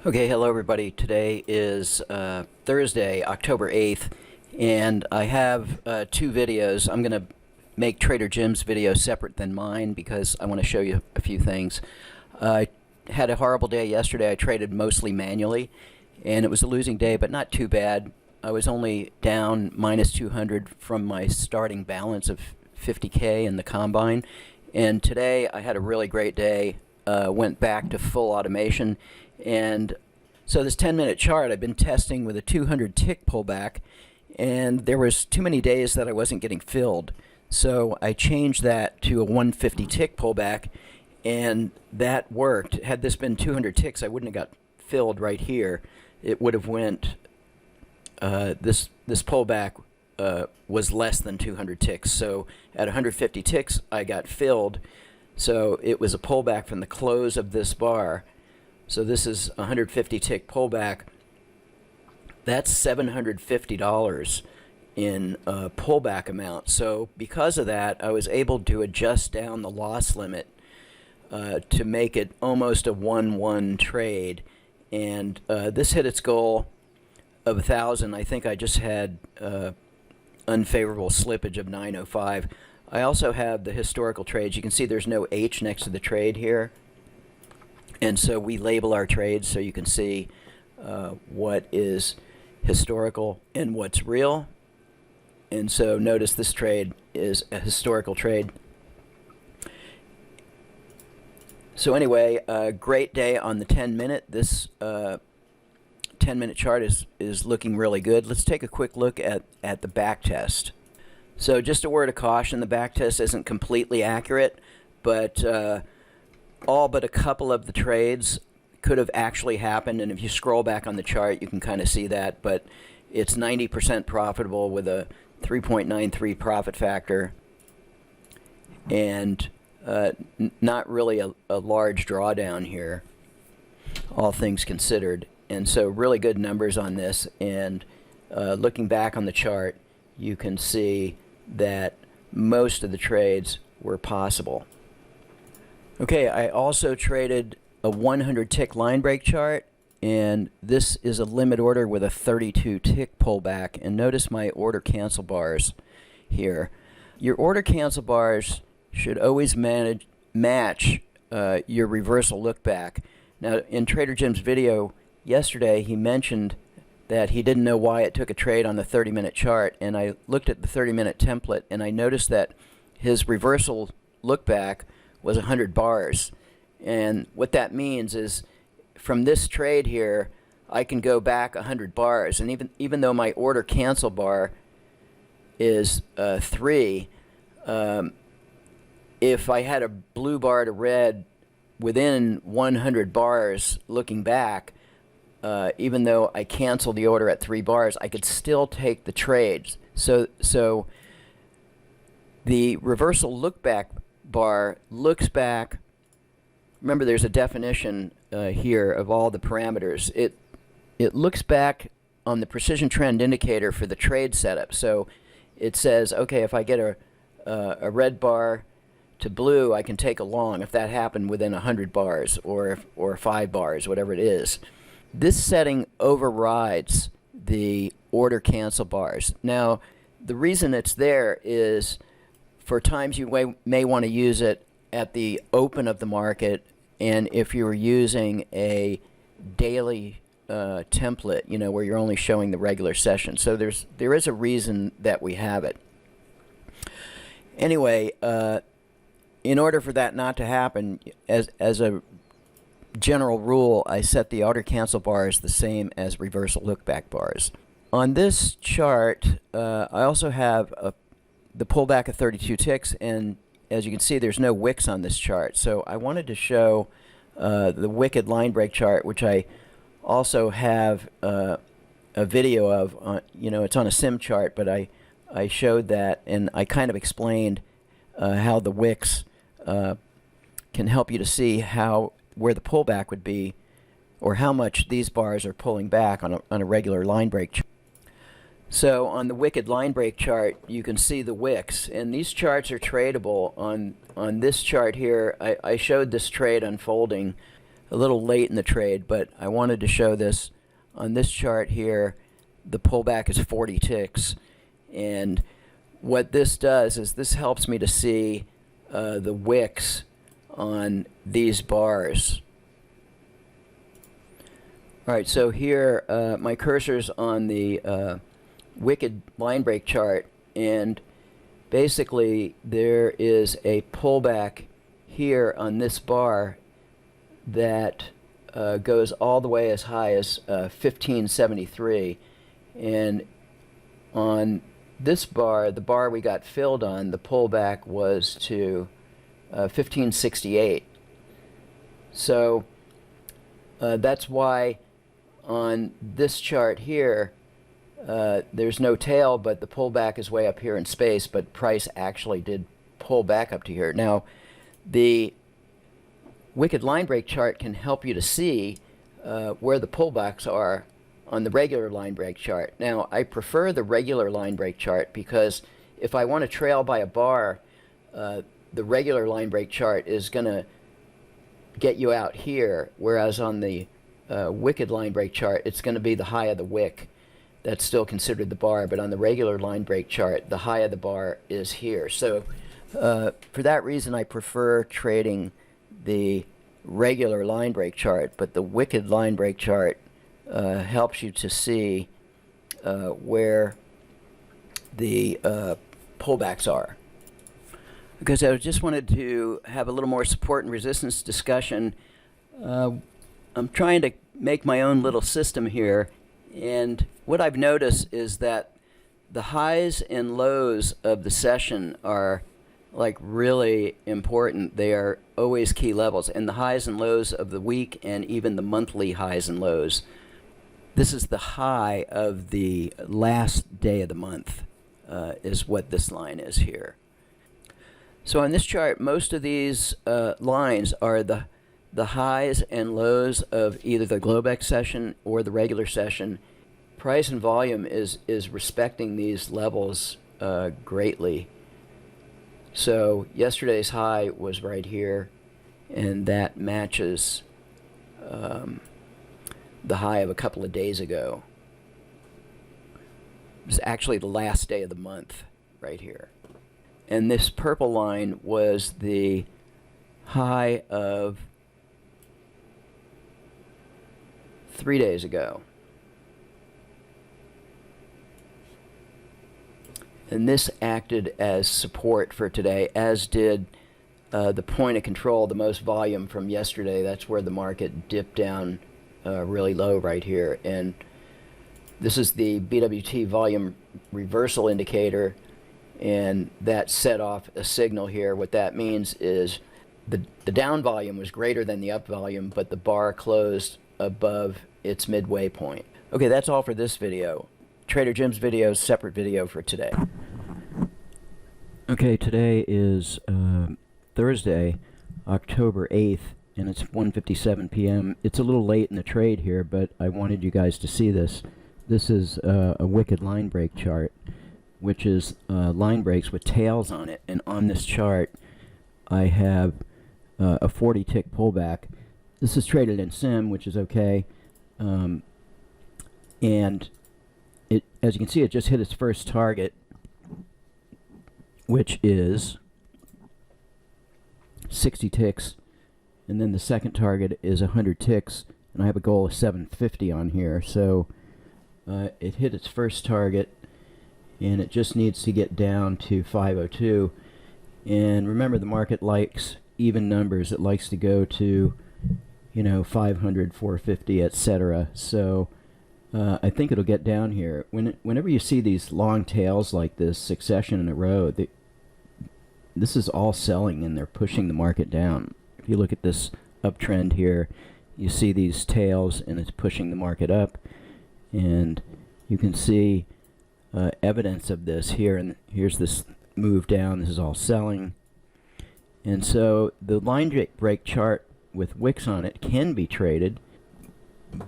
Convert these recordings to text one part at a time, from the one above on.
Okay, hello everybody. Today is Thursday, October 8th, and I have two videos. I'm going to make Trader Jim's video separate than mine because I want to show you a few things. I had a horrible day yesterday. I traded mostly manually, and it was a losing day, but not too bad. I was only down minus 200 from my starting balance of 50K in the combine, and today I had a really great day. Went back to full automation. And so this 10-minute chart I've been testing with a 200 tick pullback, and there was too many days that I wasn't getting filled. So I changed that to a 150 tick pullback, and that worked. Had this been 200 ticks, I wouldn't have got filled right here. It would have went, this pullback was less than 200 ticks. So at 150 ticks, I got filled. So it was a pullback from the close of this bar. So this is a 150 tick pullback. That's $750 in pullback amount. So because of that, I was able to adjust down the loss limit to make it almost a 1-1 trade. And this hit its goal of 1,000. I think I just had unfavorable slippage of 905. I also have the historical trades. You can see there's no H next to the trade here. And so we label our trades so you can see what is historical and what's real. And so notice this trade is a historical trade. So anyway, a great day on the 10-minute. This 10-minute chart is looking really good. Let's take a quick look at the back test. So just a word of caution, the back test isn't completely accurate, but all but a couple of the trades could have actually happened, and if you scroll back on the chart you can kind of see that, but it's 90% profitable with a 3.93 profit factor, and not really a large drawdown here, all things considered. And so really good numbers on this, and looking back on the chart you can see that most of the trades were possible. Okay, I also traded a 100 tick line break chart, and this is a limit order with a 32 tick pullback, and notice my order cancel bars here. Your order cancel bars should always match your reversal look back. Now in Trader Jim's video yesterday he mentioned that he didn't know why it took a trade on the 30-minute chart, and I looked at the 30-minute template and I noticed that his reversal look back was 100 bars, and what that means is from this trade here I can go back 100 bars, and even though my order cancel bar is 3, if I had a blue bar to red within 100 bars looking back, even though I canceled the order at 3 bars, I could still take the trades. So the reversal look back bar looks back. Remember, there's a definition here of all the parameters. It looks back on the precision trend indicator for the trade setup. So it says, okay, if I get a red bar to blue, I can take a long if that happened within 100 bars or 5 bars, whatever it is. This setting overrides the order cancel bars. Now, the reason it's there is for times you may want to use it at the open of the market, and if you were using a daily template, you know, where you're only showing the regular session. So there is a reason that we have it. Anyway, in order for that not to happen, as a general rule, I set the order cancel bars the same as reversal look back bars. On this chart, I also have the pullback of 32 ticks, and as you can see there's no wicks on this chart. So I wanted to show the wicked line break chart, which I also have a video of. You know, it's on a sim chart, but I showed that, and I kind of explained how the wicks can help you to see where the pullback would be, or how much these bars are pulling back on a regular line break chart. So on the wicked line break chart you can see the wicks, and these charts are tradable. On this chart here I showed this trade unfolding a little late in the trade, but I wanted to show this. On this chart here, the pullback is 40 ticks, and what this does is this helps me to see the wicks on these bars. Alright, so here my cursor's on the wicked line break chart, and basically there is a pullback here on this bar that goes all the way as high as 1573, and on this bar, the bar we got filled on, the pullback was to 1568. So that's why on this chart here there's no tail, but the pullback is way up here in space, but price actually did pull back up to here. Now the wicked line break chart can help you to see where the pullbacks are on the regular line break chart. Now I prefer the regular line break chart because if I want to trail by a bar, the regular line break chart is going to get you out here, whereas on the wicked line break chart it's going to be the high of the wick. That's still considered the bar, but on the regular line break chart the high of the bar is here. So for that reason I prefer trading the regular line break chart, but the wicked line break chart helps you to see where the pullbacks are. Because I just wanted to have a little more support and resistance discussion. I'm trying to make my own little system here, and what I've noticed is that the highs and lows of the session are like really important. They are always key levels, and the highs and lows of the week and even the monthly highs and lows. This is the high of the last day of the month is what this line is here. So on this chart, most of these lines are the highs and lows of either the Globex session or the regular session. Price and volume is respecting these levels greatly. So yesterday's high was right here, and that matches the high of a couple of days ago. It was actually the last day of the month right here. And this purple line was the high of 3 days ago. And this acted as support for today, as did the point of control, the most volume from yesterday. That's where the market dipped down really low right here. And this is the BWT volume reversal indicator, and that set off a signal here. What that means is the down volume was greater than the up volume, but the bar closed above its midway point. Okay, that's all for this video. Trader Jim's video, separate video for today. Okay, today is Thursday, October 8th, and it's 1:57 p.m. It's a little late in the trade here, but I wanted you guys to see this. This is a wicked line break chart, which is line breaks with tails on it. And on this chart, I have a 40-tick pullback. This is traded in Sim, which is okay. And it, as you can see, it just hit its first target, which is 60 ticks. And then the second target is 100 ticks, and I have a goal of 750 on here. So it hit its first target, and it just needs to get down to 502. And remember, the market likes even numbers. It likes to go to, you know, 500, 450, etc. So I think it'll get down here. Whenever you see these long tails like this, succession in a row, this is all selling, and they're pushing the market down. If you look at this uptrend here, you see these tails, and it's pushing the market up. And you can see evidence of this here, and here's this move down. This is all selling. And so the line break chart with wicks on it can be traded,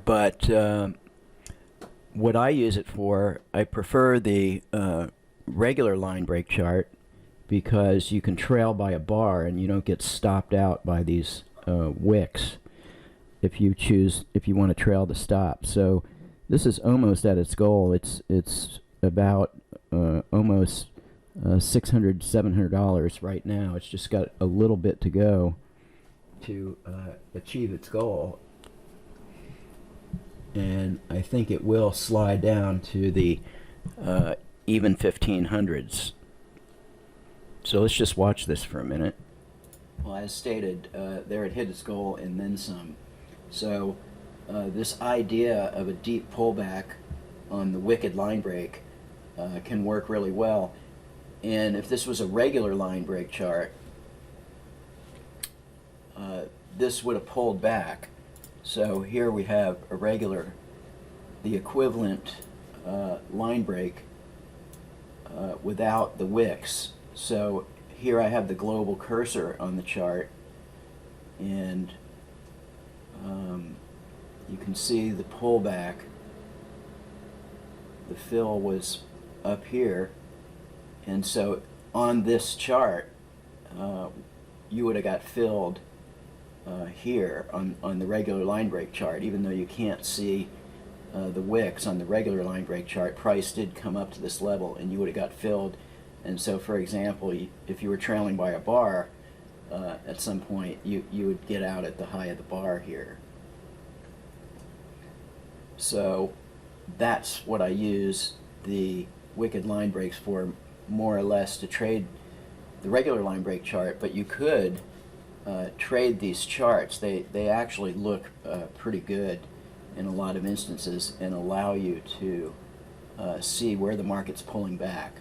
but what I use it for, I prefer the regular line break chart, because you can trail by a bar and you don't get stopped out by these wicks. if you want to trail the stop. So this is almost at its goal. It's about almost $600–700 right now. It's just got a little bit to go to achieve its goal, and I think it will slide down to the even 1500s. So let's just watch this for a minute. Well, as stated, there it hit its goal and then some. So this idea of a deep pullback on the wicked line break can work really well. And if this was a regular line break chart, this would have pulled back. So here we have a regular, the equivalent line break without the wicks. So here I have the global cursor on the chart, and you can see the pullback. The fill was up here, and so on this chart you would have got filled here on the regular line break chart. Even though you can't see the wicks on the regular line break chart, price did come up to this level and you would have got filled. And so, for example, if you were trailing by a bar, at some point you would get out at the high of the bar here. So that's what I use the wicked line breaks for, more or less, to trade the regular line break chart. But you could trade these charts. They actually look pretty good in a lot of instances and allow you to see where the market's pulling back.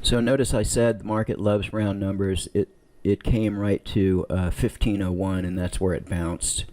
So notice I said the market loves round numbers. It came right to 1501, and that's where it bounced.